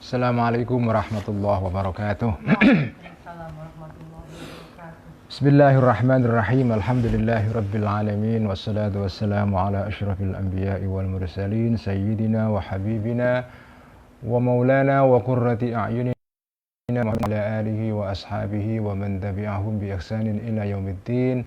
Assalamualaikum warahmatullahi wabarakatuh. Waalaikumsalam warahmatullahi wabarakatuh. Bismillahirrahmanirrahim. Alhamdulillahi rabbil alamin. Wassalatu wassalamu ala asyrafil anbiya'i wal mursalin sayyidina wa habibina wa maulana wa qurrati a'yunina wa ala alihi wa ashabihi wa man tabi'ahum bi ihsanin ila yaumiddin.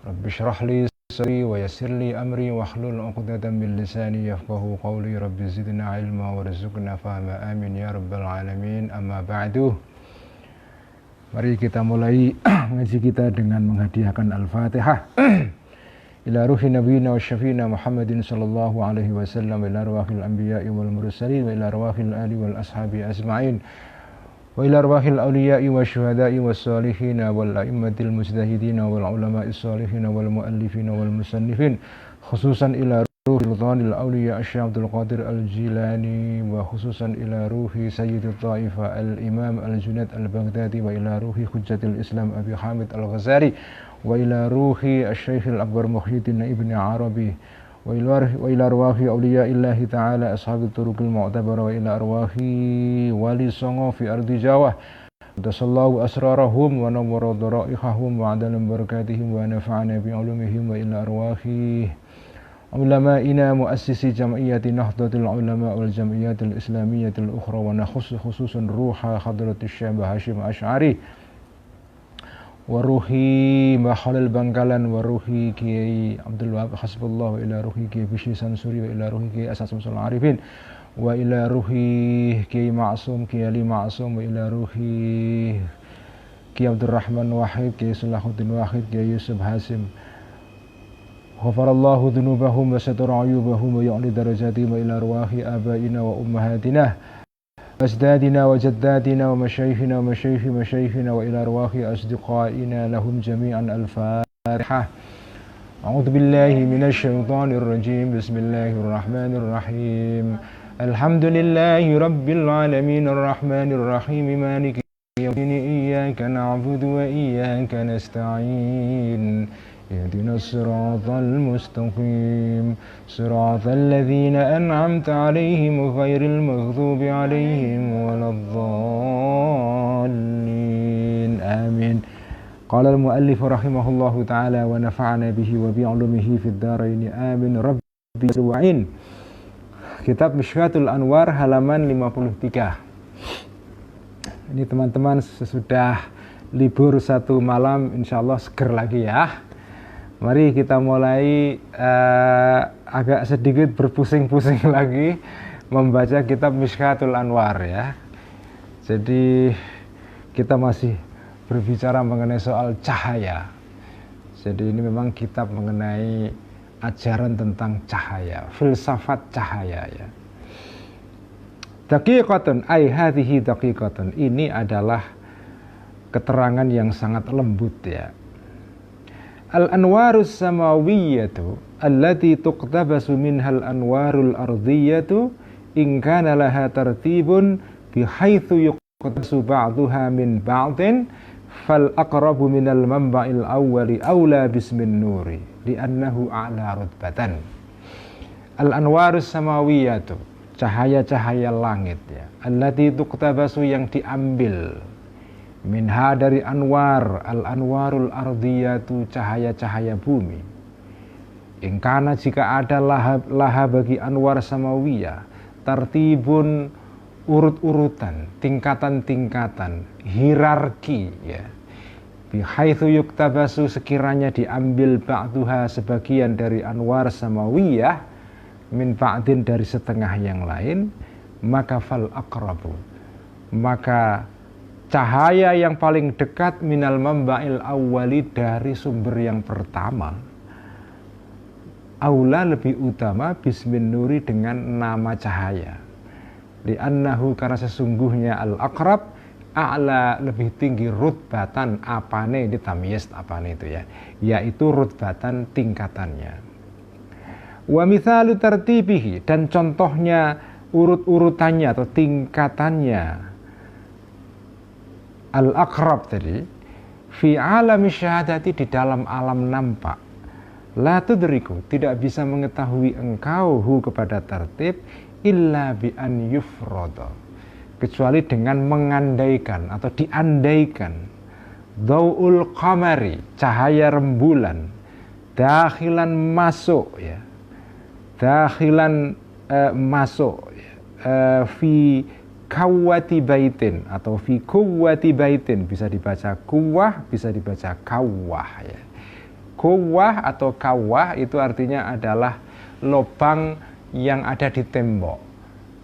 Rabbi shrah li sadri wa yassir li amri wahlul 'uqdatam min lisani yafqahu qawli. Rabbi zidna ilma warzuqna fahma, amin ya rabbal alamin. Amma ba'du. Mari kita mulai ngaji kita dengan menghadiahkan Al-Fatihah ila ruhi nabiyina wa syafiina Muhammadin sallallahu alaihi wasallam, ila arwahil anbiya'i wal mursalin, wa ila arwahil ali wal ashabi ajma'in, wa ila arwahil awliya'i wa syuhada'i was salihin wal a'immatil mujtahidin wal ulama'is salihin wal muallifin wal musannifin, khususan ila ruhi sultanil awliya Syekh Abdul Qadir Al-Jilani, wa khususan ila ruhi sayyidit ta'ifa al-imam al-Junaid al-Baghdadi, wa ila ruhi hujjatil Islam Abi Hamid al-Ghazali, wa ila ruhi Asy-Syaikh al-Akbar Muhyiddin Ibn Arabi, wa ila arwahi awliya'illahi ta'ala ashabit turuqil mu'tabara, wa ila arwahi wali songo fi ardi Jawa, tasallahu asrarahum wa nawwara daraihahum wa adalam barakatihim wa nafa'ana bi ulumihim, wa ila arwahi ulama'ina muassisi jam'iyyati Nahdlatul Ulama wal Jam'iyyatil Islamiyyatil Ukhra, wa nakhussu khususan ruha hadratus Syekh Hashim Asy'ari wa ruhi Khalil Bangkalan, wa ruhi Kiai Abdul Wahab Hasbullah, wa ila ruhi Kiai Bishri Sansuri, wa ila ruhi Kiai Asad Samsul Arifin, wa ila ruhi Kiai Ma'sum Kiai Ali Ma'sum, wa ila ruhi Kiai Abdurrahman Wahid, Kiai Salahuddin Wahid, Kiai Yusuf Hasim. Ghafarallahu dhunubahum wa satara ayubahum wa ya'li darajatihim, wa ila arwahi abaina wa ummahatina wa ajdadina wa jaddatina wa masyayikhina wa masyayikhi masyayikhina, wa ila arwahi asdiqaina lahum jami'an. Al-Fatihah. A'udzu billahi minasy syaithanir rajim. Bismillahirrahmanirrahim. Alhamdulillahi rabbil alamin arrahmanir rahim maliki yaumiddin, iyyaka na'budu wa iyyaka nasta'in. اهدنا الصراط المستقيم صراط الذين أنعمت عليهم غير المغضوب عليهم ولا الضالين آمين. قال المؤلف رحمه الله تعالى ونفعنا به وبعلومه في الدارين آمين ربي وعين. Kitab Mishkatul Anwar halaman 53. Ini teman-teman sesudah libur satu malam, insyaallah seger lagi ya. Mari kita mulai agak sedikit berpusing-pusing lagi membaca kitab Mishkatul Anwar ya. Jadi kita masih berbicara mengenai soal cahaya. Jadi ini memang kitab mengenai ajaran tentang cahaya, filsafat cahaya ya. Daqiqatun ay hadhihi daqiqatun, ini adalah keterangan yang sangat lembut ya. Al-anwarus samawiyyatu allati tuqtabasu minhal anwarul ardiyatu in kana laha tartibun bihaitsu yuqtasu ba'daha min ba'din fal aqrabu minal manba'il awwali awla bismin nuri li'annahu a'la rutbatan. Al-anwarus samawiyyatu, cahaya-cahaya langit ya, allati tuqtabasu, yang diambil, minha dari anwar, al-anwarul ardiyatu, cahaya-cahaya bumi. Ingkana, jika ada laha bagi anwar samawiyah, tartibun, urut-urutan, tingkatan-tingkatan, hierarki ya. Bihaitsu yuktabasu, sekiranya diambil ba'duha, sebagian dari anwar samawiyah, min ba'din, dari setengah yang lain, maka fal aqrabu, maka cahaya yang paling dekat minal mamba'il awwali, dari sumber yang pertama, aula, lebih utama, bismin nuri, dengan nama cahaya, li'annahu, karena sesungguhnya al-aqrab, a'la, lebih tinggi, rutbatan, apane, ini tamyiz apane itu ya, yaitu rutbatan, tingkatannya. Wa mithalu tartibihi, dan contohnya urut-urutannya atau tingkatannya al-aqrab tadi, fi alami syahadati, di dalam alam nampak, la tudriku, tidak bisa mengetahui engkau hu, kepada tertib, illa bi an yufrada, kecuali dengan mengandaikan atau diandaikan Dhau'ul qamari, cahaya rembulan, dakhilan masuk ya, dakhilan masuk fi kawwati baitin atau fi kuwwati baitin, bisa dibaca kuwah, bisa dibaca kawwah ya. Kuwah atau kawwah itu artinya adalah lubang yang ada di tembok,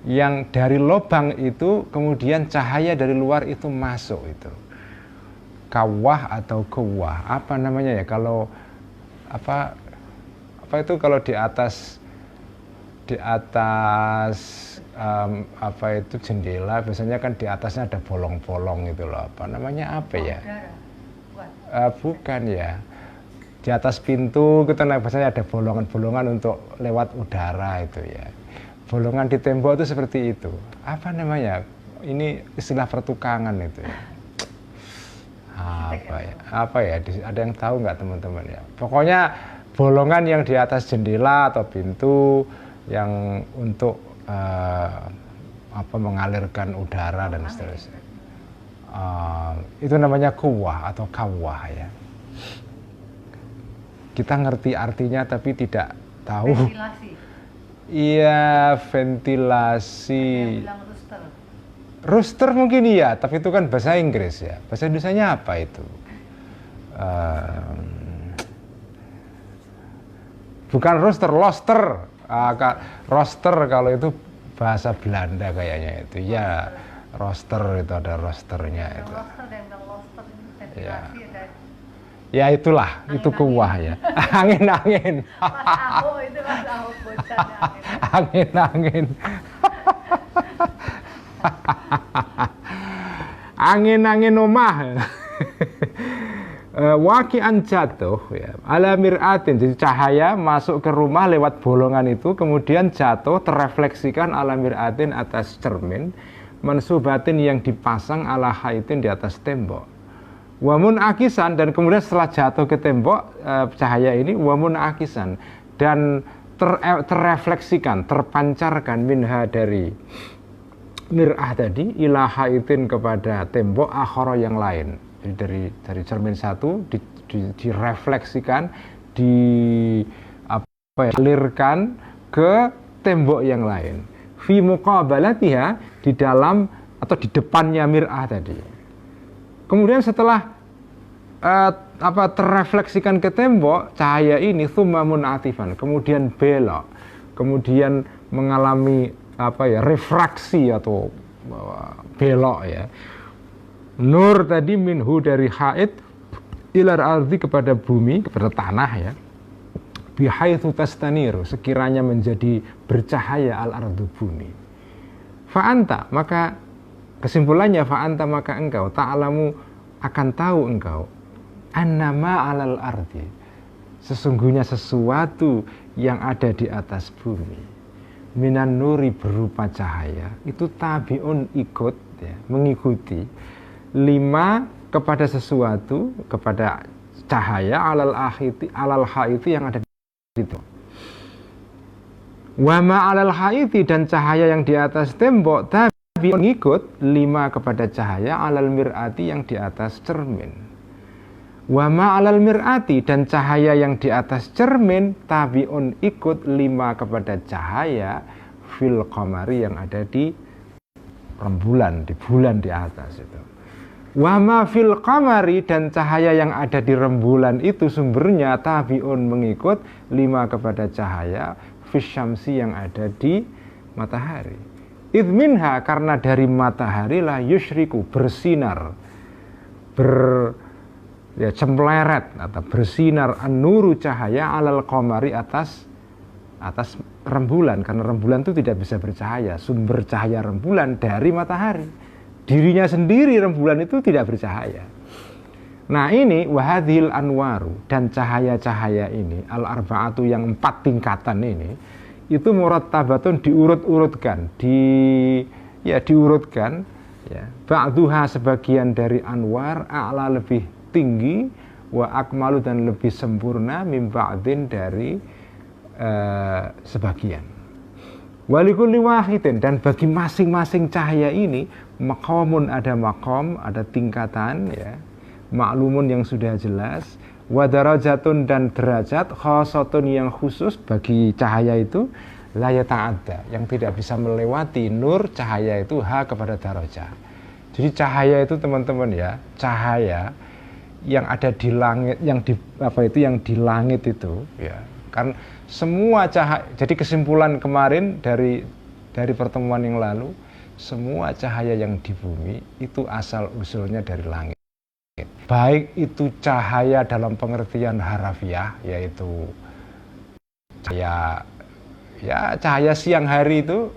yang dari lubang itu kemudian cahaya dari luar itu masuk itu. Kawah atau kuwah, apa namanya ya, kalau apa itu kalau di atas apa itu jendela biasanya kan di atasnya ada bolong-bolong itu loh, apa namanya, apa ya, bukan ya, di atas pintu kita biasanya ada bolongan-bolongan untuk lewat udara itu ya, bolongan di tembok itu seperti itu, apa namanya, ini istilah pertukangan itu ya. Apa ya, ada yang tahu nggak teman-teman ya, pokoknya bolongan yang di atas jendela atau pintu yang untuk mengalirkan udara dan seterusnya, itu namanya kuwah atau kawah ya. Kita ngerti artinya tapi tidak tahu. Ventilasi. Iya, ventilasi. Rooster mungkin iya, tapi itu kan bahasa Inggris ya. Bahasa Indonesianya apa itu? Bukan rooster, loster. Roster kalau itu bahasa Belanda kayaknya itu. Ya, roster itu ada rosternya itu. Ya. Ya itulah, itu kuwah ya. Angin-angin. Angin-angin. Angin-angin omah. Waqi'an jatuh ya, ala mir'atin, jadi cahaya masuk ke rumah lewat bolongan itu, kemudian jatuh terrefleksikan ala mir'atin atas cermin, mansubatin yang dipasang ala haitin di atas tembok, wamun akisan, dan kemudian setelah jatuh ke tembok cahaya ini wamun akisan, dan terrefleksikan, terpancarkan minha dari mir'ah tadi ila haitin kepada tembok akhara yang lain. Jadi dari cermin satu direfleksikan, dialirkan ke tembok yang lain. Fi muqabalatiha, di dalam atau di depannya mir'ah tadi. Kemudian setelah terrefleksikan ke tembok, cahaya ini tsumma munatifan, kemudian belok, kemudian mengalami refraksi atau belok ya. Nur tadi minhu dari haid ilar ardi kepada bumi, kepada tanah ya. Bihaitsu tastaniru, sekiranya menjadi bercahaya al ardu bumi. Fa'anta, maka kesimpulannya fa'anta, maka engkau ta'lamu, akan tahu engkau annama alal ardi, sesungguhnya sesuatu yang ada di atas bumi, minan nuri berupa cahaya, itu tabiun ikut ya, mengikuti lima kepada sesuatu, kepada cahaya alal haiti yang ada di situ. Wama alal haiti, dan cahaya yang di atas tembok tapi mengikut lima kepada cahaya alal mir'ati yang di atas cermin. Wama alal mir'ati, dan cahaya yang di atas cermin tabiun ikut lima kepada cahaya fil qamari yang ada di rembulan, di bulan di atas itu. Wama fil qamari, dan cahaya yang ada di rembulan itu sumbernya tabiun mengikut lima kepada cahaya fisyamsi yang ada di matahari. Idminha, karena dari matahari lah yusyriku, bersinar, cempleret atau bersinar an-nuru cahaya alal qamari atas rembulan, karena rembulan itu tidak bisa bercahaya. Sumber cahaya rembulan dari matahari. Dirinya sendiri rembulan itu tidak bercahaya. Nah ini wahadhil anwaru, dan cahaya-cahaya ini al-arba'atu yang 4 tingkatan ini, itu murattabatun diurut-urutkan, diurutkan ya. Ba'duha, sebagian dari anwar, a'la lebih tinggi, wa akmalu, dan lebih sempurna, min ba'din dari sebagian. Walikulli wahidin, dan bagi masing-masing cahaya ini maqamun, ada maqam, ada tingkatan ya, maklumun yang sudah jelas, wa darajatun, dan derajat, khasatun yang khusus bagi cahaya itu, la yata'adda, yang tidak bisa melewati nur cahaya itu kepada darajah. Jadi cahaya itu teman-teman ya, cahaya yang ada di langit, yang di langit itu ya, kan semua cahaya. Jadi kesimpulan kemarin dari pertemuan yang lalu, semua cahaya yang di bumi itu asal usulnya dari langit. Baik itu cahaya dalam pengertian harafiah, yaitu cahaya siang hari itu,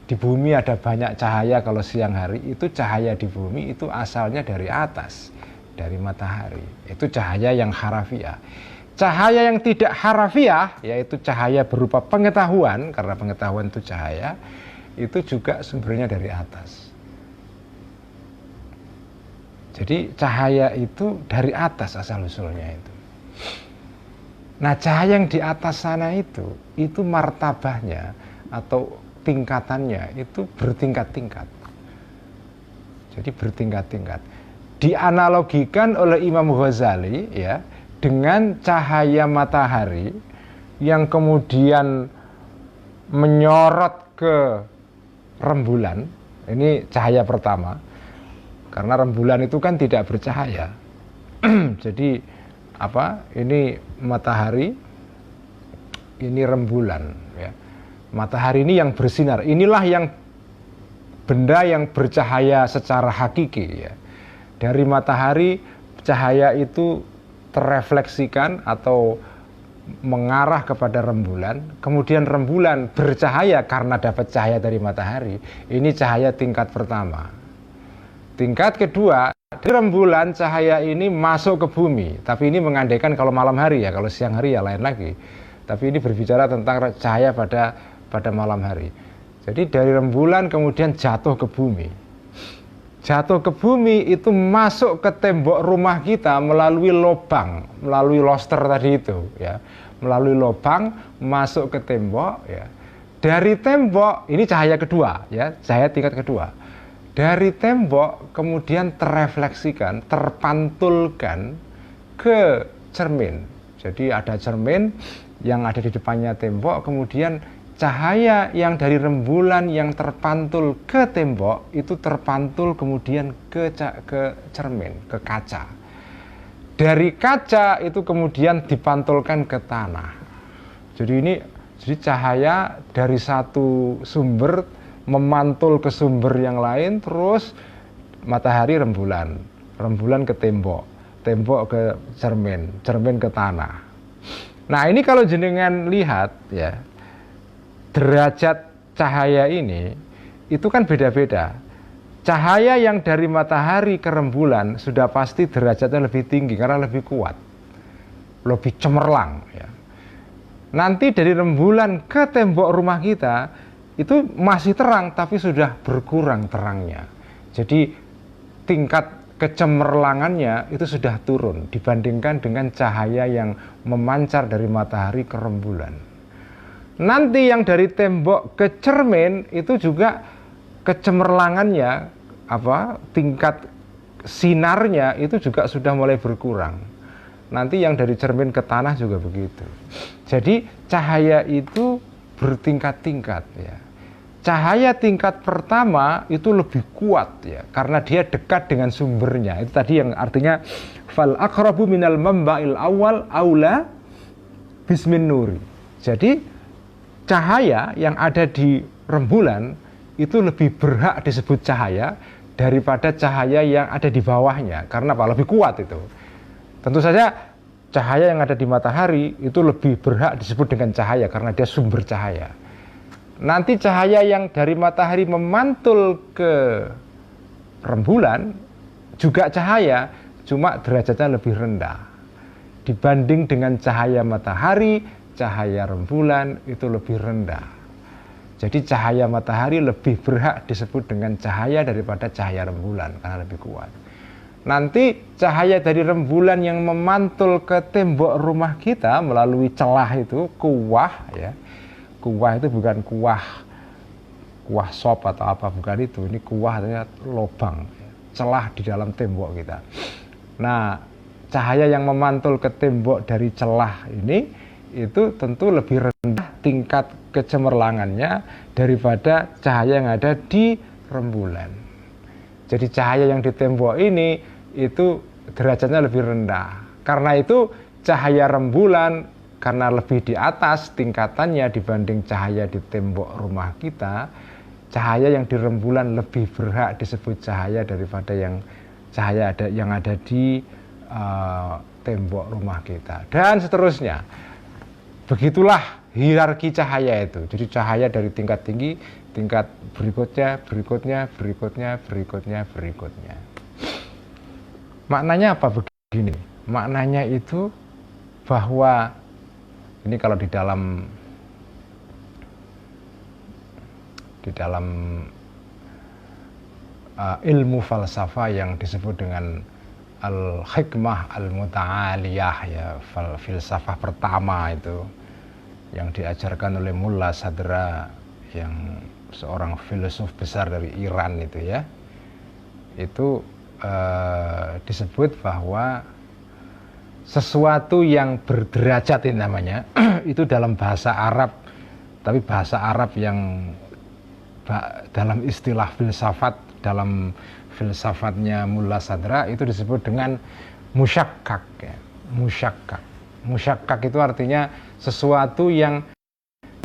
di bumi ada banyak cahaya. Kalau siang hari itu cahaya di bumi itu asalnya dari atas, dari matahari. Itu cahaya yang harafiah. Cahaya yang tidak harafiah, yaitu cahaya berupa pengetahuan, karena pengetahuan itu cahaya, itu juga sumbernya dari atas. Jadi cahaya itu dari atas asal usulnya itu. Nah, cahaya yang di atas sana itu martabahnya atau tingkatannya itu bertingkat-tingkat. Jadi bertingkat-tingkat. Dianalogikan oleh Imam Ghazali ya, dengan cahaya matahari yang kemudian menyorot ke rembulan. Ini cahaya pertama, karena rembulan itu kan tidak bercahaya. Jadi ini matahari, ini rembulan ya. Matahari ini yang bersinar, inilah yang benda yang bercahaya secara hakiki ya. Dari matahari cahaya itu terrefleksikan atau mengarah kepada rembulan, kemudian rembulan bercahaya karena dapat cahaya dari matahari. Ini cahaya tingkat pertama. Tingkat kedua, di rembulan cahaya ini masuk ke bumi, tapi ini mengandaikan kalau malam hari ya, kalau siang hari ya lain lagi. Tapi ini berbicara tentang cahaya pada malam hari. Jadi dari rembulan kemudian jatuh ke bumi. Jatuh ke bumi itu masuk ke tembok rumah kita melalui lubang, melalui loster tadi itu ya. Melalui lubang masuk ke tembok ya. Dari tembok, ini cahaya kedua ya, cahaya tingkat kedua. Dari tembok kemudian terrefleksikan, terpantulkan ke cermin. Jadi ada cermin yang ada di depannya tembok, kemudian cahaya yang dari rembulan yang terpantul ke tembok itu terpantul kemudian ke cermin, ke kaca. Dari kaca itu kemudian dipantulkan ke tanah. Jadi cahaya dari satu sumber memantul ke sumber yang lain, terus matahari rembulan, rembulan ke tembok, tembok ke cermin, cermin ke tanah. Nah, ini kalau jenengan lihat ya, derajat cahaya ini itu kan beda-beda. Cahaya yang dari matahari ke rembulan sudah pasti derajatnya lebih tinggi karena lebih kuat, lebih cemerlang ya. Nanti dari rembulan ke tembok rumah kita itu masih terang tapi sudah berkurang terangnya. Jadi tingkat kecemerlangannya itu sudah turun dibandingkan dengan cahaya yang memancar dari matahari ke rembulan. Nanti yang dari tembok ke cermin itu juga kecemerlangannya, tingkat sinarnya itu juga sudah mulai berkurang. Nanti yang dari cermin ke tanah juga begitu. Jadi cahaya itu bertingkat-tingkat ya. Cahaya tingkat pertama itu lebih kuat ya, karena dia dekat dengan sumbernya. Itu tadi yang artinya fal aqrabu minal mamba'il awal aula bismin nuri. Jadi cahaya yang ada di rembulan itu lebih berhak disebut cahaya daripada cahaya yang ada di bawahnya. Karena apa? Lebih kuat itu. Tentu saja cahaya yang ada di matahari itu lebih berhak disebut dengan cahaya karena dia sumber cahaya. Nanti cahaya yang dari matahari memantul ke rembulan juga cahaya, cuma derajatnya lebih rendah dibanding dengan cahaya matahari. Cahaya rembulan itu lebih rendah. Jadi cahaya matahari lebih berhak disebut dengan cahaya daripada cahaya rembulan karena lebih kuat. Nanti cahaya dari rembulan yang memantul ke tembok rumah kita melalui celah itu, kuwah ya. Kuwah itu bukan kuah kuah sop atau apa, bukan itu. Ini kuah artinya lubang, celah di dalam tembok kita. Nah, cahaya yang memantul ke tembok dari celah ini itu tentu lebih rendah tingkat kecemerlangannya daripada cahaya yang ada di rembulan. Jadi cahaya yang di tembok ini itu derajatnya lebih rendah. Karena itu cahaya rembulan karena lebih di atas tingkatannya dibanding cahaya di tembok rumah kita, cahaya yang di rembulan lebih berhak disebut cahaya daripada yang cahaya yang ada di tembok rumah kita. Dan seterusnya. Begitulah hierarki cahaya itu. Jadi cahaya dari tingkat tinggi, tingkat berikutnya, berikutnya. Maknanya apa begini? Maknanya itu bahwa ini kalau di dalam ilmu falsafah yang disebut dengan al-hikmah al-muta'aliyah, ya, filsafah pertama itu yang diajarkan oleh Mullah Sadra, yang seorang filsuf besar dari Iran itu, ya, itu disebut bahwa sesuatu yang berderajat ini namanya itu dalam bahasa Arab, tapi bahasa Arab yang dalam istilah filsafat, dalam filsafatnya Mullah Sadra itu disebut dengan musyakkak, ya. Musyakkak itu artinya sesuatu yang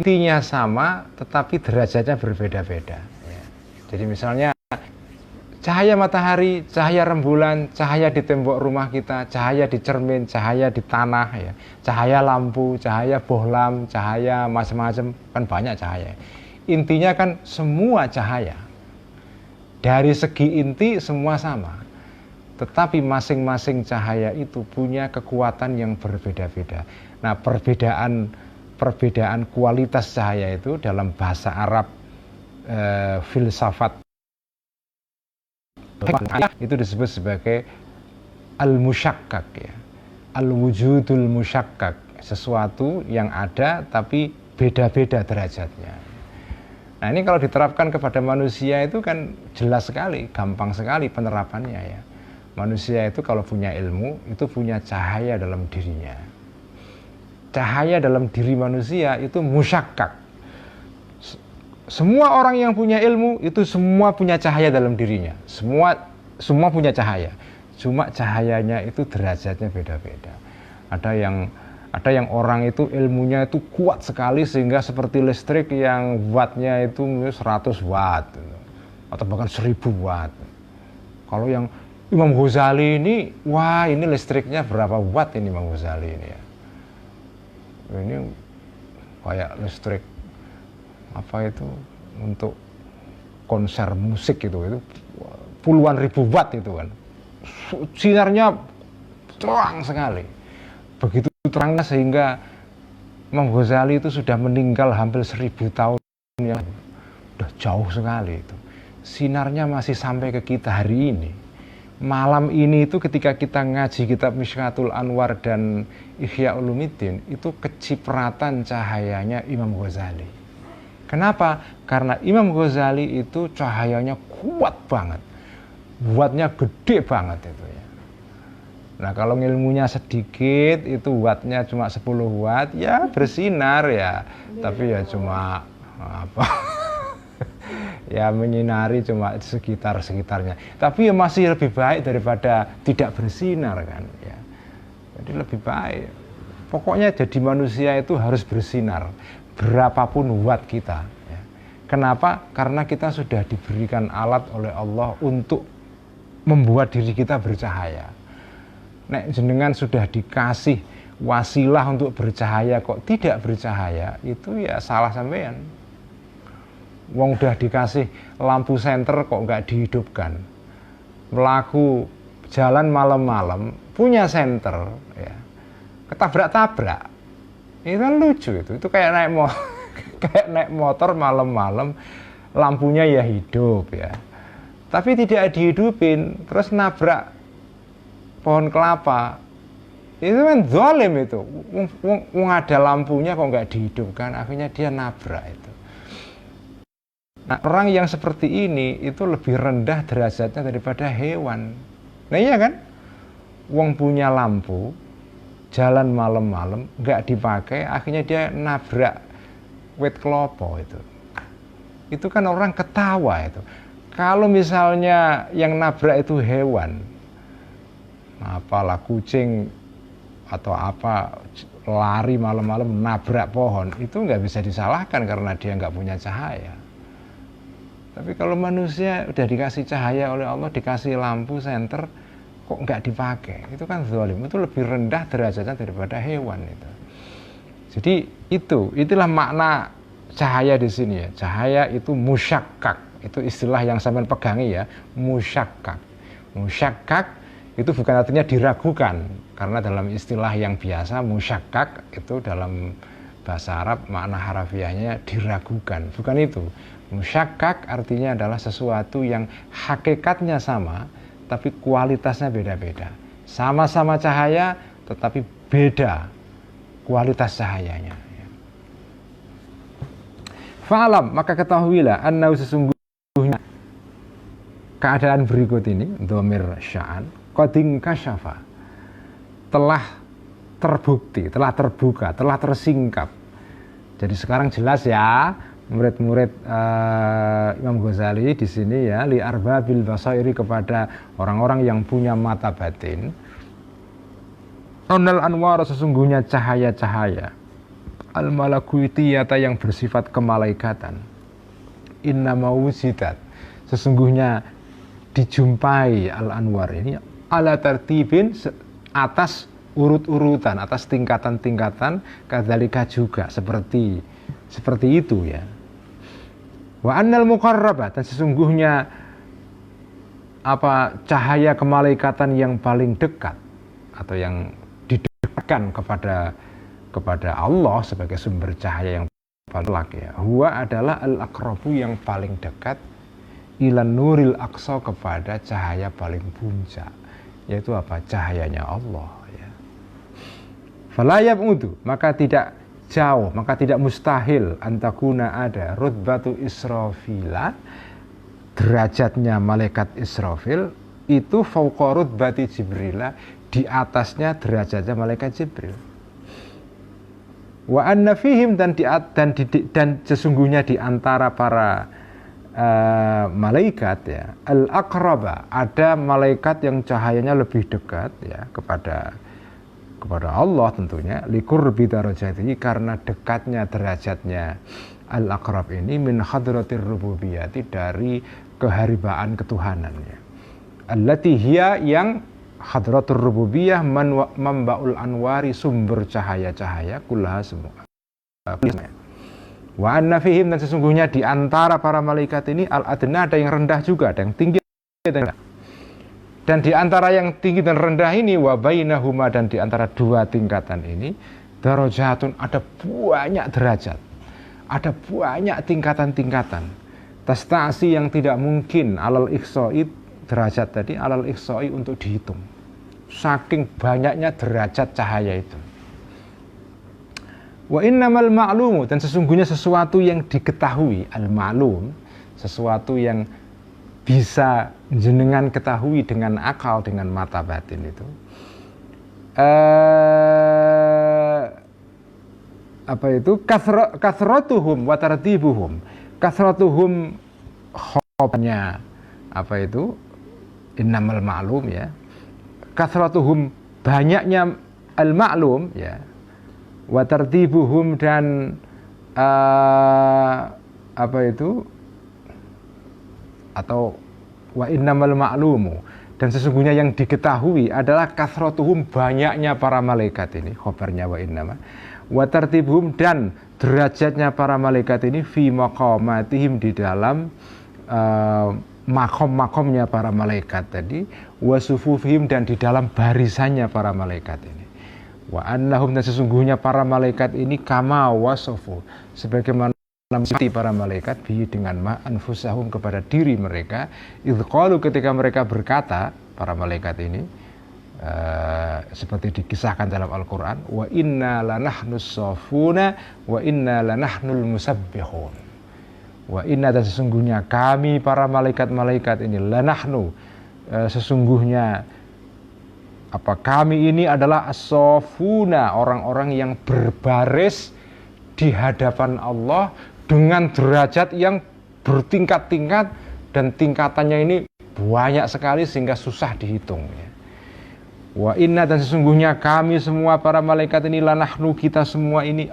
intinya sama tetapi derajatnya berbeda-beda, ya. Jadi misalnya cahaya matahari, cahaya rembulan, cahaya di tembok rumah kita, cahaya di cermin, cahaya di tanah, ya, cahaya lampu, cahaya bohlam, cahaya macam-macam, kan banyak cahaya. Intinya kan semua cahaya. Dari segi inti semua sama. Tetapi masing-masing cahaya itu punya kekuatan yang berbeda-beda. Nah, perbedaan kualitas cahaya itu dalam bahasa Arab filsafat itu disebut sebagai al-musyakkak, ya. Al-wujudul musyakkak, sesuatu yang ada tapi beda-beda derajatnya. Nah, ini kalau diterapkan kepada manusia itu kan jelas sekali, gampang sekali penerapannya, ya. Manusia itu kalau punya ilmu itu punya cahaya dalam dirinya. Cahaya dalam diri manusia itu musyakkak. Semua orang yang punya ilmu itu semua punya cahaya dalam dirinya. Semua punya cahaya. Cuma cahayanya itu derajatnya beda-beda. Ada yang orang itu ilmunya itu kuat sekali sehingga seperti listrik yang wattnya itu 100 watt atau bahkan 1000 watt. Kalau yang Imam Ghazali ini, wah, ini listriknya berapa watt ini Imam Ghazali ini, ya. Ini kayak listrik apa itu untuk konser musik itu puluhan ribu watt itu kan. Sinarnya terang sekali. Begitu terangnya sehingga Imam Ghazali itu sudah meninggal hampir 1000 tahun yang udah jauh sekali itu. Sinarnya masih sampai ke kita hari ini. Malam ini itu ketika kita ngaji kitab Mishkatul Anwar dan Ihya Ulumuddin, itu kecipratan cahayanya Imam Ghazali. Kenapa? Karena Imam Ghazali itu cahayanya kuat banget. Wattnya gede banget itu, ya. Nah, kalau ilmunya sedikit itu wattnya cuma 10 watt, ya bersinar, ya. Tapi ya cuma apa? Ya menyinari cuma sekitarnya. Tapi ya masih lebih baik daripada tidak bersinar, kan, ya. Jadi lebih baik. Pokoknya jadi manusia itu harus bersinar berapapun watt kita, ya. Kenapa? Karena kita sudah diberikan alat oleh Allah untuk membuat diri kita bercahaya. Nek jenengan sudah dikasih wasilah untuk bercahaya kok tidak bercahaya, itu ya salah sampean. Wong udah dikasih lampu senter kok nggak dihidupkan. Melaku jalan malam-malam punya senter, ya, ketabrak-tabrak. Itu kan lucu itu. Itu kayak naik motor malam-malam lampunya ya hidup, ya. Tapi tidak dihidupin, terus nabrak pohon kelapa. Itu kan zalim itu. Wong ada lampunya kok nggak dihidupkan, akhirnya dia nabrak itu. Nah, orang yang seperti ini itu lebih rendah derajatnya daripada hewan. Nah iya kan? Wong punya lampu, jalan malam-malam, nggak dipakai, akhirnya dia nabrak wit klopo itu. Itu kan orang ketawa itu. Kalau misalnya yang nabrak itu hewan, apalah kucing atau apa lari malam-malam nabrak pohon, itu nggak bisa disalahkan karena dia nggak punya cahaya. Tapi kalau manusia udah dikasih cahaya oleh Allah, dikasih lampu senter, kok nggak dipakai, itu kan zalim, itu lebih rendah derajatnya daripada hewan itu. Jadi itulah makna cahaya di sini ya. Cahaya itu musyakkak, itu istilah yang sampean pegangi ya, musyakkak. Musyakkak itu bukan artinya diragukan, karena dalam istilah yang biasa musyakkak itu dalam bahasa Arab makna harafiahnya diragukan, bukan itu. Musyakkak artinya adalah sesuatu yang hakikatnya sama tapi kualitasnya beda-beda. Sama-sama cahaya tetapi beda kualitas cahayanya. Fa'alam, maka ketahuilah annahu sesungguhnya keadaan berikut ini, dhamir sya'an, qadin kasyafa, telah terbukti, telah terbuka, telah tersingkap. Jadi sekarang jelas ya, murid-murid Imam Ghazali di sini ya, li arbabil basairi, kepada orang-orang yang punya mata batin, Onal anwar, sesungguhnya cahaya-cahaya, al malakutiyata, yang bersifat kemalaikatan, inna mawujidat, sesungguhnya dijumpai al anwar ini ala tartibin, atas urut-urutan, atas tingkatan-tingkatan, kadzalika juga seperti itu ya. Wa annal muqarraba, dan sesungguhnya cahaya kemalaikatan yang paling dekat atau yang didekatkan kepada Allah sebagai sumber cahaya yang paling ya. Huwa adalah al-aqrabu, yang paling dekat, ilan nuril aqsa, kepada cahaya paling puncak, yaitu cahayanya Allah ya. Fala yab'udu, maka tidak jauh, maka tidak mustahil antakuna ada rutbatu Israfila, derajatnya malaikat Israfil itu fauqa rutbati Jibrila, di atasnya derajatnya malaikat Jibril. Wa anna fihim, dan sesungguhnya di antara para malaikat ya, al-aqraba, ada malaikat yang cahayanya lebih dekat ya kepada Allah tentunya, liqurbi darajatihi, karena dekatnya derajatnya al-aqrab ini min hadratir rububiyyati, dari keharibaan ketuhanannya. Allati hiya, yang hadratur rububiyah, mambaul anwari, sumber cahaya-cahaya, kullaha, semua. Wa anna fihim, dan sesungguhnya di antara para malaikat ini al-adna, ada yang rendah juga, ada yang tinggi, dan di antara yang tinggi dan rendah ini, wa bainahuma, dan di antara dua tingkatan ini, darajatun, ada banyak derajat, ada banyak tingkatan-tingkatan, tasta'si, yang tidak mungkin alal ikhsoi, derajat tadi alal ikhsoi, untuk dihitung, saking banyaknya derajat cahaya itu. Wa innamal ma'lumu, dan sesungguhnya sesuatu yang diketahui, al-ma'lum, sesuatu yang bisa jenengan ketahui dengan akal, dengan mata batin itu, kasratuhum wa tartibuhum, kasratuhum khobnya innamal ma'lum ya, kasratuhum, banyaknya al-ma'lum ya, wa tartibuhum, dan atau wa innamal ma'lumu, dan sesungguhnya yang diketahui adalah kasratuhum, banyaknya para malaikat ini, khobarnya wa innama, wa tartibuhum, dan derajatnya para malaikat ini fi maqamatihim, di dalam makom-makomnya para malaikat tadi, wa sufufihim, dan di dalam barisannya para malaikat ini, wa annahum, dan sesungguhnya para malaikat ini kama wasofu, sebagaimana mesti para malaikat bi, dengan anfusahum, kepada diri mereka, idqalu, ketika mereka berkata, para malaikat ini seperti dikisahkan dalam Al-Quran, wa inna lanahnus safuna wa inna lanahnul musabbihun, Wa inna, dan sesungguhnya kami para malaikat-malaikat ini, lanahnu, sesungguhnya kami ini adalah as-sofuna, orang-orang yang berbaris di hadapan Allah dengan derajat yang bertingkat-tingkat, dan tingkatannya ini banyak sekali sehingga susah dihitung ya. Wa inna, dan sesungguhnya kami semua para malaikat ini, lanahnu, kita semua ini,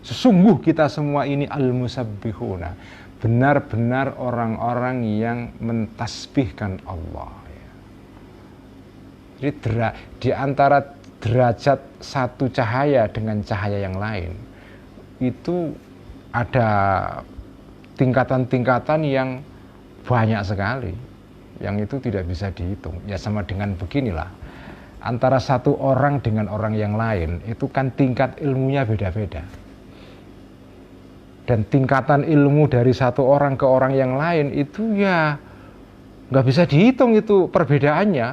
sesungguh kita semua ini al-musabbihuna, benar-benar orang-orang yang mentasbihkan Allah ya. Jadi di antara derajat satu cahaya dengan cahaya yang lain itu ada tingkatan-tingkatan yang banyak sekali, yang itu tidak bisa dihitung. Ya sama dengan beginilah, antara satu orang dengan orang yang lain itu kan tingkat ilmunya beda-beda, dan tingkatan ilmu dari satu orang ke orang yang lain itu ya nggak bisa dihitung, itu perbedaannya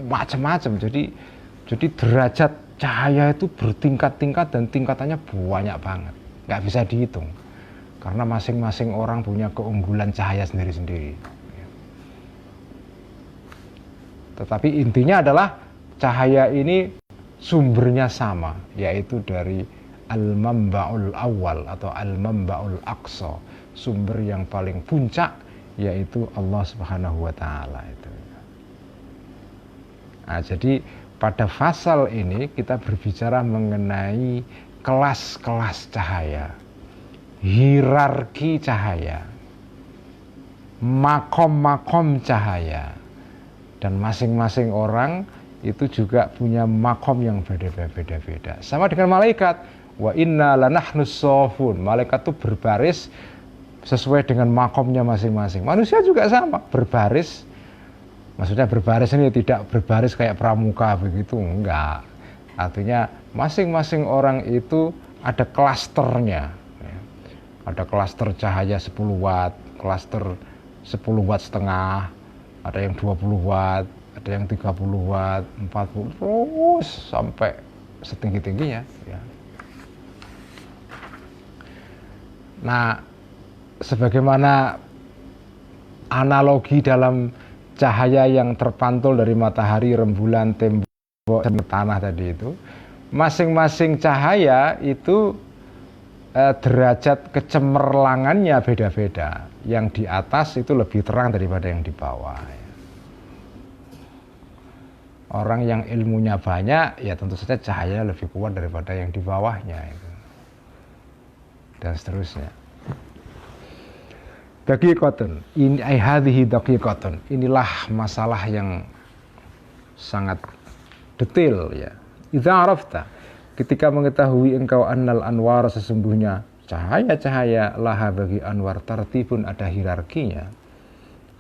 macam-macam. Jadi derajat cahaya itu bertingkat-tingkat dan tingkatannya banyak banget, nggak bisa dihitung, karena masing-masing orang punya keunggulan cahaya sendiri-sendiri. Tetapi intinya adalah cahaya ini sumbernya sama, yaitu dari al-mamba'ul awal atau al-mamba'ul aqsa, sumber yang paling puncak, yaitu Allah Subhanahu wa Ta'ala itu. Nah, jadi pada fasal ini kita berbicara mengenai kelas-kelas cahaya, hierarki cahaya, makom-makom cahaya, dan masing-masing orang itu juga punya makom yang beda-beda. Sama dengan malaikat, wa inna lanahnus shofun, malaikat itu berbaris sesuai dengan makomnya masing-masing. Manusia juga sama, berbaris. Maksudnya berbaris ini tidak berbaris kayak pramuka begitu, enggak. Artinya masing-masing orang itu ada klasternya ya. Ada klaster cahaya 10 watt, klaster 10 watt setengah, ada yang 20 watt, ada yang 30 watt, 40, terus sampai setinggi-tingginya ya. Nah, sebagaimana analogi dalam cahaya yang terpantul dari matahari, rembulan, tembok, dan tanah tadi itu, masing-masing cahaya itu derajat kecemerlangannya beda-beda. Yang di atas itu lebih terang daripada yang di bawah. Orang yang ilmunya banyak, ya tentu saja cahaya lebih kuat daripada yang di bawahnya itu. Dan seterusnya. Daqiqatun, ini hadhihi daqiqatun. Inilah masalah yang sangat detail ya. Idza arafta, ketika mengetahui engkau annal anwar, sesungguhnya cahaya-cahaya laha bagi anwar tartibun, ada hierarkinya.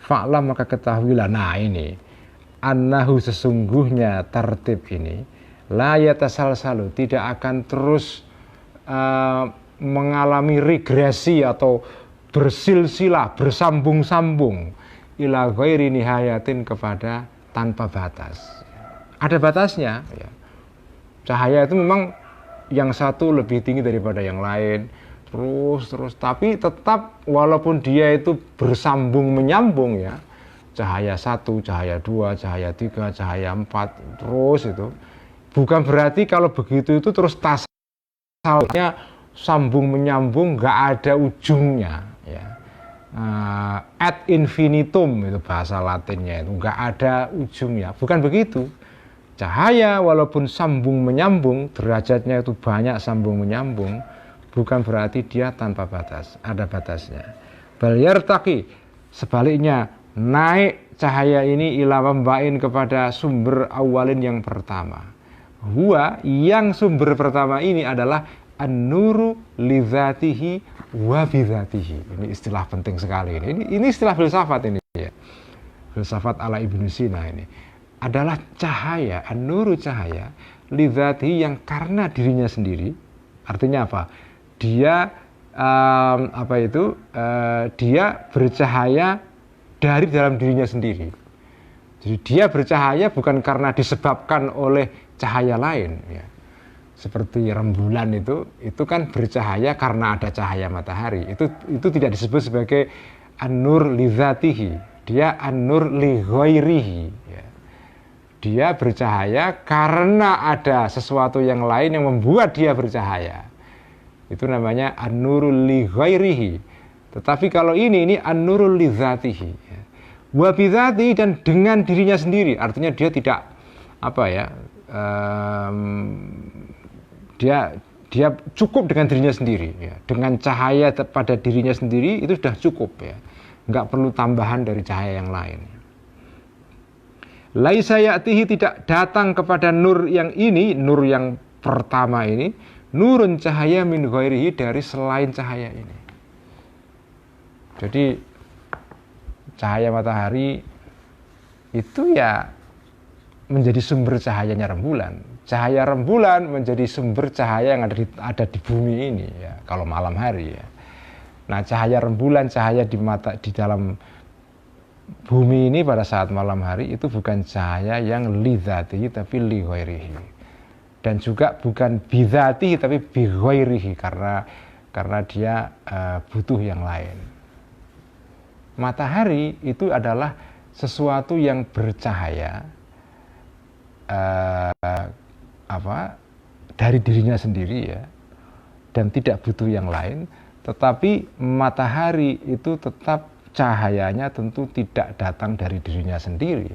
Fa'lam, maka ketahuilah, nah ini annahu, sesungguhnya tertib ini la yatasalsalu, tidak akan terus mengalami regresi atau bersilsilah, bersambung-sambung ila ghairi nihayatin, kepada tanpa batas. Ada batasnya ya. Cahaya itu memang yang satu lebih tinggi daripada yang lain, terus tapi tetap walaupun dia itu bersambung menyambung ya, cahaya 1, cahaya 2, cahaya 3, cahaya 4, terus itu bukan berarti kalau begitu itu terus tasalnya sambung menyambung, nggak ada ujungnya ya. Ad infinitum itu bahasa Latinnya, itu nggak ada ujungnya, bukan begitu. Cahaya walaupun sambung menyambung, derajatnya itu banyak sambung menyambung, bukan berarti dia tanpa batas, ada batasnya. Bal yartaqi, sebaliknya naik cahaya ini ila mambain, kepada sumber awalin yang pertama. Huwa, yang sumber pertama ini adalah an-nuru li dzatihi wa bi dzatihi. Ini istilah penting sekali ini. Ini istilah filsafat ini ya. Filsafat ala Ibnu Sina ini. Adalah cahaya, an-nuru cahaya li dzatihi, yang karena dirinya sendiri. Artinya apa? Dia dia bercahaya dari dalam dirinya sendiri. Jadi dia bercahaya bukan karena disebabkan oleh cahaya lain ya. seperti rembulan itu kan bercahaya karena ada cahaya matahari. Itu tidak disebut sebagai an-nur li dzatihi, dia an-nur li ghairihi, ya. Dia bercahaya karena ada sesuatu yang lain yang membuat dia bercahaya. Itu namanya an-nurul li ghairihi. Tetapi kalau ini an-nurul li dzatihi, ya. Wa bi dzatihi, dan dengan dirinya sendiri, artinya dia tidak dia cukup dengan dirinya sendiri, ya. Dengan cahaya pada dirinya sendiri itu sudah cukup, ya. Nggak perlu tambahan dari cahaya yang lain. Laisa ya'tihi, tidak datang kepada nur yang ini, nur yang pertama ini, nurun, cahaya, min ghairihi, dari selain cahaya ini. Jadi cahaya matahari itu ya menjadi sumber cahayanya rembulan. Cahaya rembulan menjadi sumber cahaya yang ada di bumi ini, ya, kalau malam hari, ya. Nah, cahaya rembulan, cahaya di dalam bumi ini pada saat malam hari itu bukan cahaya yang li dzatihi tapi li ghairihi. Dan juga bukan bi dzatihi tapi bi ghairihi, karena dia butuh yang lain. Matahari itu adalah sesuatu yang bercahaya dari dirinya sendiri, ya, dan tidak butuh yang lain. Tetapi matahari itu tetap cahayanya tentu tidak datang dari dirinya sendiri,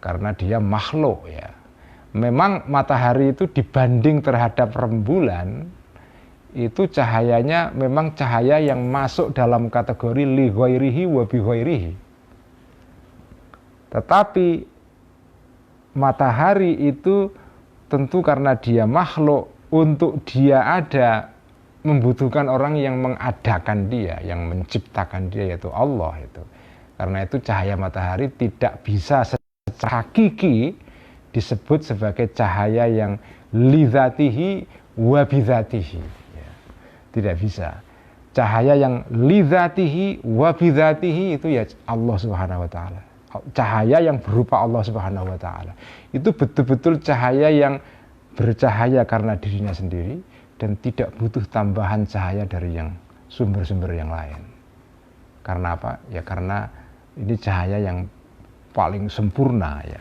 karena dia makhluk, ya. Memang matahari itu dibanding terhadap rembulan itu cahayanya memang cahaya yang masuk dalam kategori li ghairihi wa bi ghairihi. Tetapi matahari itu tentu karena dia makhluk, untuk dia ada membutuhkan orang yang mengadakan dia, yang menciptakan dia, yaitu Allah itu. Karena itu cahaya matahari tidak bisa secara hakiki disebut sebagai cahaya yang li dzatihi wa bi dzatihi, ya. Tidak bisa. Cahaya yang li dzatihi wa bi dzatihi itu ya Allah Subhanahu wa taala. Cahaya yang berupa Allah Subhanahu wa taala. Itu betul-betul cahaya yang bercahaya karena dirinya sendiri dan tidak butuh tambahan cahaya dari yang sumber-sumber yang lain. Karena apa? Ya karena ini cahaya yang paling sempurna, ya.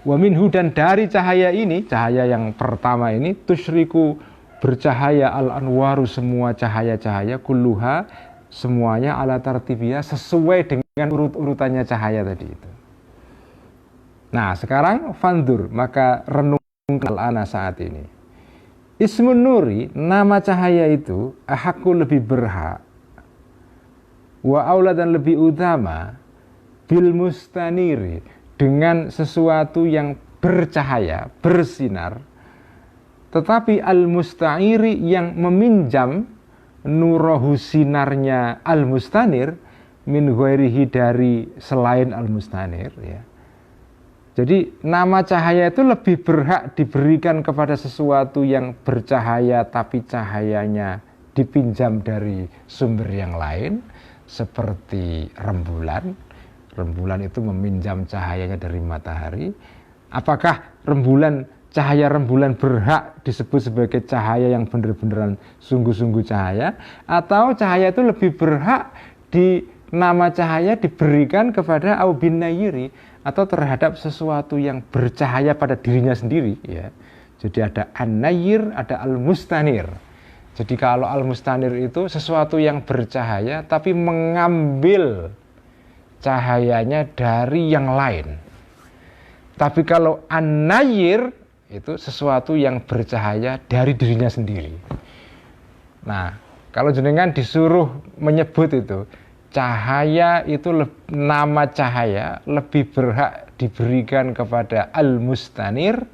Wa minhu, dan dari cahaya ini, cahaya yang pertama ini, tusyriku, bercahaya al-anwaru, semua cahaya-cahaya, kulluha, semuanya ala tartibiyah, sesuai dengan urut-urutannya cahaya tadi itu. Nah, sekarang fandur, maka renungkan al-ana saat ini. Ismun nuri, nama cahaya itu ahakku, lebih berhak, wa aula, dan lebih utama, bil mustaniri, dengan sesuatu yang bercahaya, bersinar, tetapi al mustairi, yang meminjam nurahu, sinarnya al mustanir, min ghairihi, dari selain al mustanir, ya. Jadi nama cahaya itu lebih berhak diberikan kepada sesuatu yang bercahaya tapi cahayanya dipinjam dari sumber yang lain, seperti rembulan. Rembulan itu meminjam cahayanya dari matahari. Apakah cahaya rembulan berhak disebut sebagai cahaya yang benar-benar sungguh-sungguh cahaya, atau cahaya itu lebih berhak nama cahaya diberikan kepada au bin nayiri, atau terhadap sesuatu yang bercahaya pada dirinya sendiri, ya. Jadi ada an-nayir, ada al-mustanir. Jadi kalau al-mustanir itu sesuatu yang bercahaya tapi mengambil cahayanya dari yang lain. Tapi kalau an-nayir itu sesuatu yang bercahaya dari dirinya sendiri. Nah, kalau jenengan disuruh menyebut itu, cahaya itu, nama cahaya lebih berhak diberikan kepada al-mustanir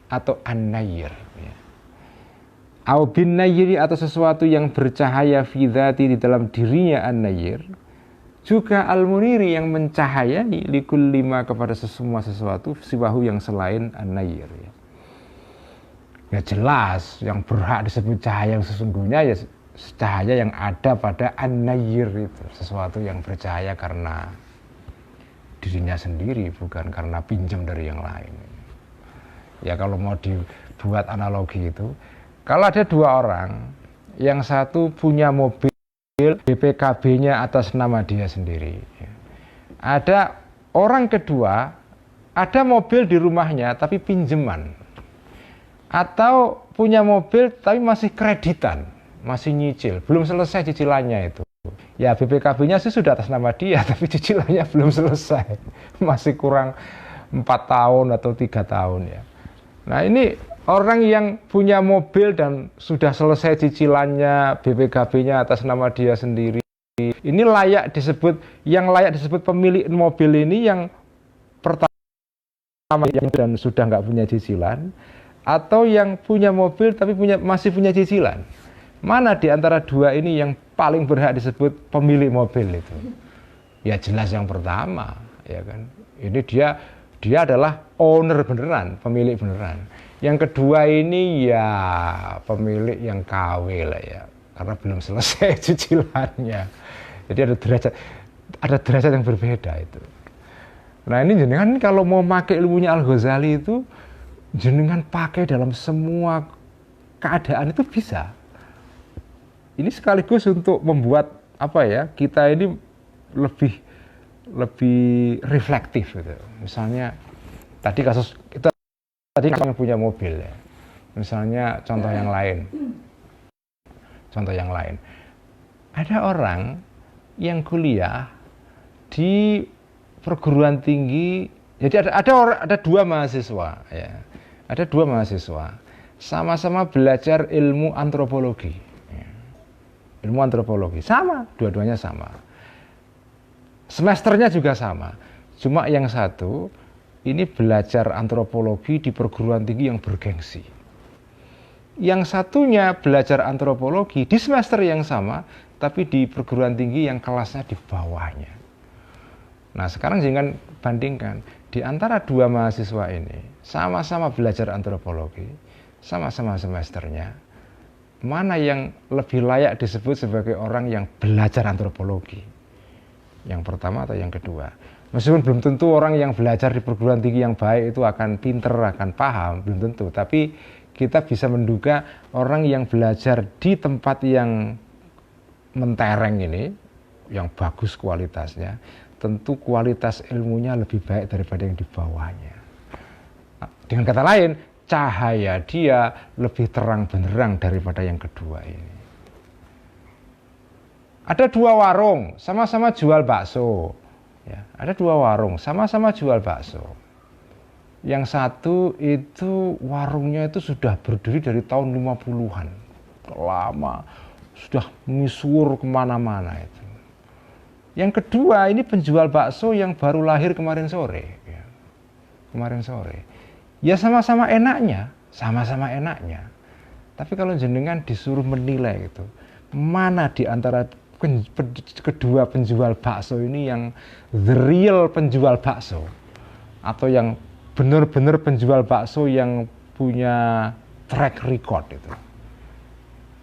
atau an-nayir, ya. Au bin nayiri, atau sesuatu yang bercahaya fi dzati, di dalam dirinya an-nayir. Juga al-muniri, yang mencahayai, likul lima, kepada semua sesuatu, siwahu, yang selain an-nayir, ya. Ya jelas yang berhak disebut cahaya yang sesungguhnya ya cahaya yang ada pada an-nayir itu, sesuatu yang bercahaya karena dirinya sendiri, bukan karena pinjam dari yang lain. Ya kalau mau dibuat analogi itu, kalau ada dua orang, yang satu punya mobil BPKB-nya atas nama dia sendiri. Ada orang kedua, ada mobil di rumahnya tapi pinjeman. Atau punya mobil tapi masih kreditan, masih nyicil, belum selesai cicilannya itu. Ya BPKB-nya sih sudah atas nama dia, tapi cicilannya belum selesai, masih kurang 4 tahun atau 3 tahun ya. Nah ini orang yang punya mobil dan sudah selesai cicilannya, BPKB-nya atas nama dia sendiri. Ini layak disebut, yang layak disebut pemilik mobil ini yang pertama yang dan sudah nggak punya cicilan, atau yang punya mobil tapi masih punya cicilan. Mana di antara dua ini yang paling berhak disebut pemilik mobil itu? Ya jelas yang pertama, ya kan. Ini dia adalah owner beneran, pemilik beneran. Yang kedua ini ya pemilik yang KW lah ya, karena belum selesai cicilannya. Jadi ada derajat yang berbeda itu. Nah ini jenengan kalau mau pakai ilmunya Al-Ghazali itu, jenengan pakai dalam semua keadaan itu bisa. Ini sekaligus untuk membuat apa ya, kita ini lebih reflektif gitu. Misalnya tadi kasus kita tadi yang punya mobil ya. Misalnya contoh yang lain. Ada orang yang kuliah di perguruan tinggi. Jadi ada dua mahasiswa ya. Ada dua mahasiswa sama-sama belajar ilmu antropologi. Ya. Ilmu antropologi sama, dua-duanya sama. Semesternya juga sama. Cuma yang satu ini belajar antropologi di perguruan tinggi yang bergengsi. Yang satunya belajar antropologi di semester yang sama, tapi di perguruan tinggi yang kelasnya di bawahnya. Nah sekarang jangan bandingkan, di antara dua mahasiswa ini, sama-sama belajar antropologi, sama-sama semesternya, mana yang lebih layak disebut sebagai orang yang belajar antropologi? Yang pertama atau yang kedua? Meskipun belum tentu orang yang belajar di perguruan tinggi yang baik itu akan pinter, akan paham, belum tentu. Tapi kita bisa menduga orang yang belajar di tempat yang mentereng ini, yang bagus kualitasnya, tentu kualitas ilmunya lebih baik daripada yang di bawahnya. Nah, dengan kata lain, cahaya dia lebih terang benderang daripada yang kedua ini. Ada dua warung, sama-sama jual bakso. Ya, ada dua warung, sama-sama jual bakso. Yang satu itu warungnya itu sudah berdiri dari tahun 50-an. Lama, sudah misuwur kemana-mana itu. Yang kedua ini penjual bakso yang baru lahir kemarin sore. Ya. Kemarin sore. Ya sama-sama enaknya. Tapi kalau jenengan disuruh menilai gitu, mana di antara kedua penjual bakso ini yang the real penjual bakso, atau yang benar-benar penjual bakso yang punya track record itu?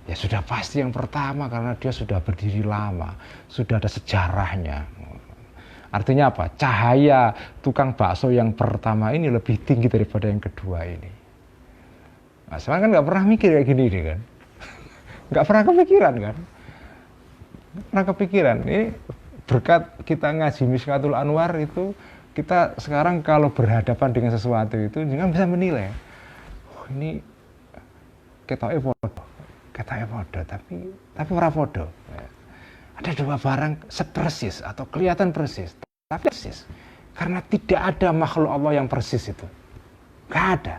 Ya sudah pasti yang pertama, karena dia sudah berdiri lama, sudah ada sejarahnya. Artinya apa? Cahaya tukang bakso yang pertama ini lebih tinggi daripada yang kedua ini. Nah, sekarang kan nggak pernah mikir kayak gini kan? Nggak pernah kepikiran kan? Pernah kepikiran. Ini berkat kita ngaji Mishkatul Anwar itu, kita sekarang kalau berhadapan dengan sesuatu itu jangan bisa menilai. Oh, ini ketoke podo, tapi ora podo. Ada dua barang sepersis atau kelihatan persis, tapi persis. Karena tidak ada makhluk Allah yang persis itu. Nggak ada.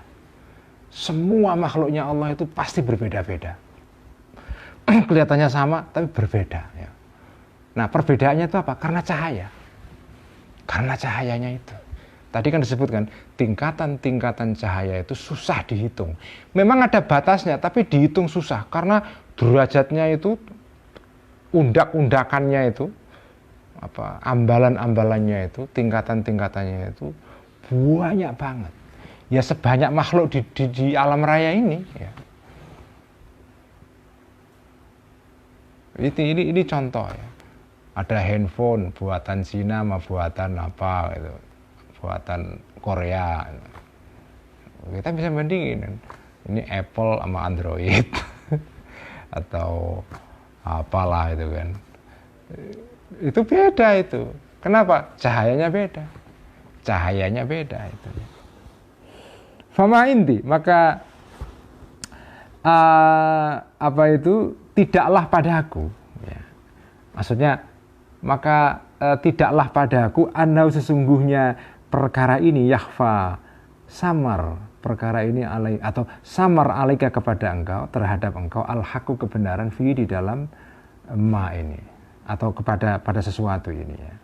Semua makhluknya Allah itu pasti berbeda-beda. Kelihatannya sama tapi berbeda ya. Nah perbedaannya itu apa? Karena cahaya. Karena cahayanya itu. Tadi kan disebutkan tingkatan-tingkatan cahaya itu susah dihitung. Memang ada batasnya tapi dihitung susah karena derajatnya itu, undak-undakannya itu, ambalan-ambalannya itu, tingkatan-tingkatannya itu banyak banget. Ya sebanyak makhluk di alam raya ini ya. Ini contoh ya. Ada handphone buatan Cina sama buatan apa gitu. Buatan Korea. Kita bisa bandingin kan. Ini Apple sama Android atau apalah itu kan. Itu beda itu. Kenapa? Cahayanya beda. Cahayanya beda itu. Fama inti, maka tidaklah padaku. Ya. Maksudnya, maka tidaklah padaku anau sesungguhnya perkara ini yakhfa samar perkara ini atau samar alaika kepada engkau terhadap engkau al-haqqu kebenaran fi di dalam ma ini atau pada sesuatu ini ya.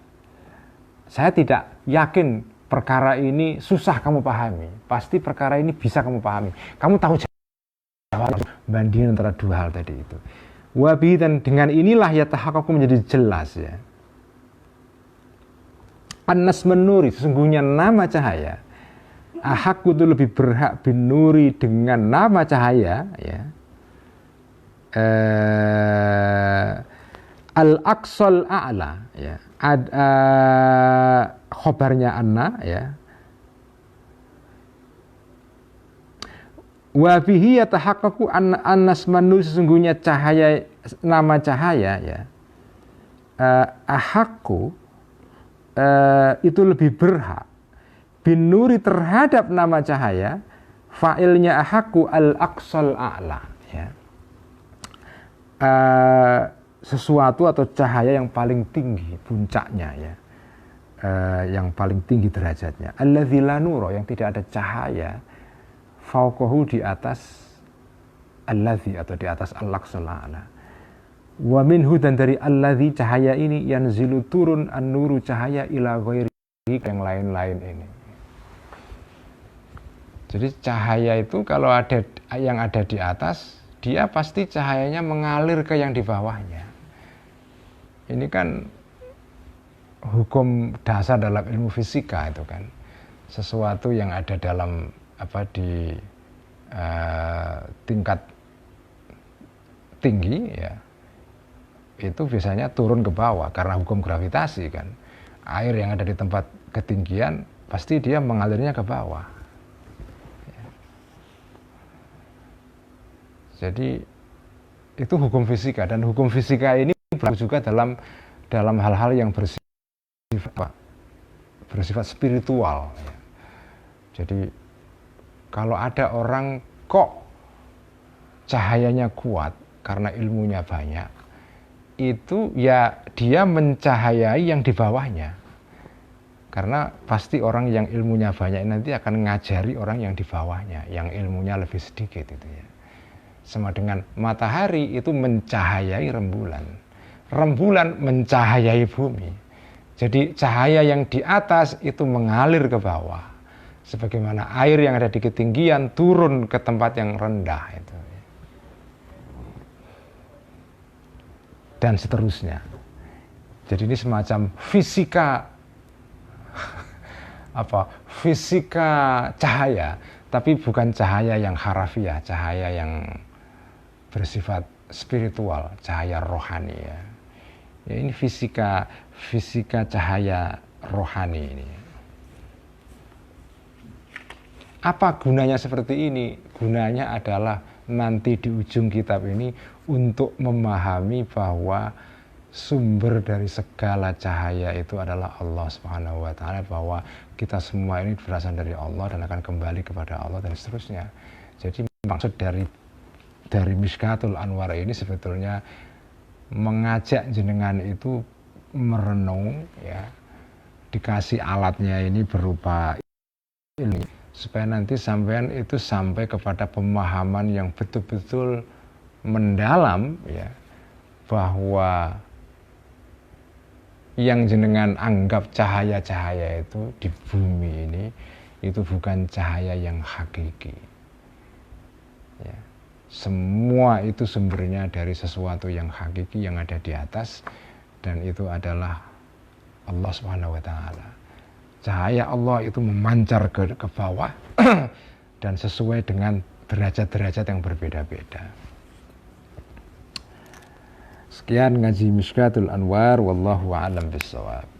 Saya tidak yakin perkara ini susah kamu pahami. Pasti perkara ini bisa kamu pahami. Kamu tahu jawab bandingin antara dua hal tadi itu. Wabi dan dengan inilah ya tahaqqaqu menjadi jelas ya. Anas menuri sesungguhnya nama cahaya. Ahakku itu lebih berhak binuri dengan nama cahaya ya. Al-aqsal a'la ya. Khobarnya anna ya. Wa bihi yatahaqqaqu annas manuri sesungguhnya cahaya nama cahaya ya. Ahakku itu lebih berhak binuri terhadap nama cahaya fa'ilnya ahakku al-aqsal a'la ya. Sesuatu atau cahaya yang paling tinggi puncaknya ya, yang paling tinggi derajatnya alladzi la nura yang tidak ada cahaya fauqahu di atas alladzi atau di atas al-aqsal a'la wa minhu dan dari alladzi cahaya ini yanzilu turun an-nuru cahaya ila ghairi yang lain-lain ini. Jadi cahaya itu kalau ada yang ada di atas, dia pasti cahayanya mengalir ke yang di bawahnya. Ini kan hukum dasar dalam ilmu fisika itu kan. Sesuatu yang ada dalam di tingkat tinggi ya. Itu biasanya turun ke bawah karena hukum gravitasi kan. Air yang ada di tempat ketinggian pasti dia mengalirnya ke bawah. Jadi itu hukum fisika dan hukum fisika ini berlaku juga dalam hal-hal yang bersifat spiritual. Jadi kalau ada orang kok cahayanya kuat karena ilmunya banyak, itu ya dia mencahayai yang di bawahnya. Karena pasti orang yang ilmunya banyak nanti akan ngajari orang yang di bawahnya, yang ilmunya lebih sedikit itu ya. Sama dengan matahari itu mencahayai rembulan. Rembulan mencahayai bumi. Jadi cahaya yang di atas itu mengalir ke bawah. Sebagaimana air yang ada di ketinggian turun ke tempat yang rendah itu. Dan seterusnya. Jadi ini semacam fisika fisika cahaya, tapi bukan cahaya yang harafiah, cahaya yang bersifat spiritual, cahaya rohani ya. Ini fisika cahaya rohani ini. Apa gunanya seperti ini? Gunanya adalah nanti di ujung kitab ini untuk memahami bahwa sumber dari segala cahaya itu adalah Allah Subhanahu wa taala, bahwa kita semua ini berasal dari Allah dan akan kembali kepada Allah dan seterusnya. Jadi maksud dari Mishkatul Anwar ini sebetulnya mengajak jenengan itu merenung ya, dikasih alatnya ini berupa ilmu supaya nanti sampean itu sampai kepada pemahaman yang betul-betul mendalam ya, bahwa yang jenengan anggap cahaya-cahaya itu di bumi ini itu bukan cahaya yang hakiki ya. Semua itu sumbernya dari sesuatu yang hakiki yang ada di atas, dan itu adalah Allah Subhanahu wa taala. Cahaya Allah itu memancar ke bawah dan sesuai dengan derajat-derajat yang berbeda-beda. Sekian ngaji Mishkatul Anwar, wallahu a'lam bishawab.